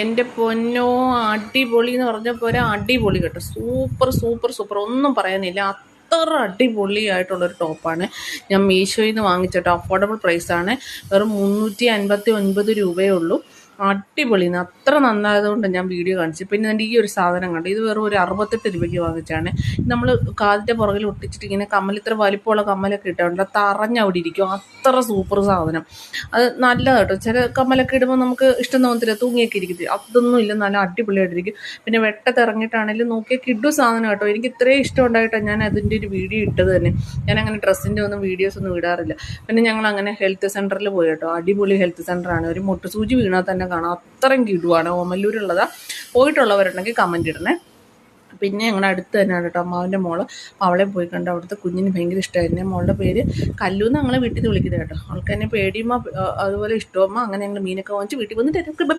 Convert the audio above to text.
എൻ്റെ പൊന്നോ, അടിപൊളി എന്ന് പറഞ്ഞപ്പോൾ ഒരു അടിപൊളി കേട്ടോ. സൂപ്പർ സൂപ്പർ സൂപ്പർ, ഒന്നും പറയാനില്ല. അത്ര അടിപൊളിയായിട്ടുള്ളൊരു ടോപ്പാണ്. ഞാൻ മീഷോയിൽ നിന്ന് വാങ്ങിച്ചിട്ടോ. അഫോർഡബിൾ പ്രൈസാണ്. വെറും 359 രൂപയേ ഉള്ളൂ. അടിപൊളിന്ന്, അത്ര നന്നായതുകൊണ്ട് ഞാൻ വീഡിയോ കാണിച്ചു. പിന്നെ എൻ്റെ ഈ ഒരു സാധനം കണ്ടു, ഇത് വെറും ഒരു 68 രൂപയ്ക്ക് വാങ്ങിച്ചാണ്. നമ്മൾ കാതിൻ്റെ പുറകിൽ ഒട്ടിച്ചിട്ട് ഇങ്ങനെ കമ്മൽ, ഇത്ര വലിപ്പമുള്ള കമ്മലൊക്കെ ഇട്ടുണ്ട്, തറഞ്ഞവിടെ ഇരിക്കും. അത്ര സൂപ്പർ സാധനം. അത് നല്ലതാണ് കേട്ടോ. ചില കമ്മലൊക്കെ ഇടുമ്പോൾ നമുക്ക് ഇഷ്ടം തോന്നത്തില്ല, തൂങ്ങിയൊക്കെ ഇരിക്കത്തില്ല. അതൊന്നും ഇല്ല, നല്ല അടിപൊളിയായിട്ടിരിക്കും. പിന്നെ വെട്ടത്തിറങ്ങിയിട്ടാണെങ്കിലും നോക്കിയാൽ കിഡു സാധനം കേട്ടോ. എനിക്ക് ഇത്രയും ഇഷ്ടം ഉണ്ടായിട്ടാണ് ഞാൻ അതിൻ്റെ ഒരു വീഡിയോ ഇട്ടത് തന്നെ. ഞാൻ അങ്ങനെ ഡ്രസ്സിൻ്റെ ഒന്നും വീഡിയോസ് ഒന്നും ഇടാറില്ല. പിന്നെ ഞങ്ങൾ അങ്ങനെ ഹെൽത്ത് സെൻറ്ററിൽ പോയി കേട്ടോ. അടിപൊളി ഹെൽത്ത് സെൻ്ററാണ്. ഒരു മുട്ടുസൂചി വീണാൽ തന്നെ കാണാം, അത്രയും കിടുവാണ്. ഓമല്ലൂരുള്ളതാണ്. പോയിട്ടുള്ളവരുണ്ടെങ്കിൽ കമൻറ്റ് ഇടണേ. പിന്നെ ഞങ്ങളുടെ അടുത്ത് തന്നെയാണ് കേട്ടോ അമ്മാവിൻ്റെ മോള്. അപ്പോൾ അവളെ പോയി കണ്ട്. അവിടുത്തെ കുഞ്ഞിന് ഭയങ്കര ഇഷ്ടമായിരുന്നു. മോളുടെ പേര് കല്ലു എന്ന് ഞങ്ങളെ വീട്ടിൽ നിന്ന് വിളിക്കുന്നത് കേട്ടോ. അവൾക്ക് എന്നെ പേടിയുമ്പോൾ അതുപോലെ ഇഷ്ടമോ അങ്ങനെ ഞങ്ങൾ മീനൊക്കെ വാങ്ങിച്ച് വീട്ടിൽ വന്നിട്ട്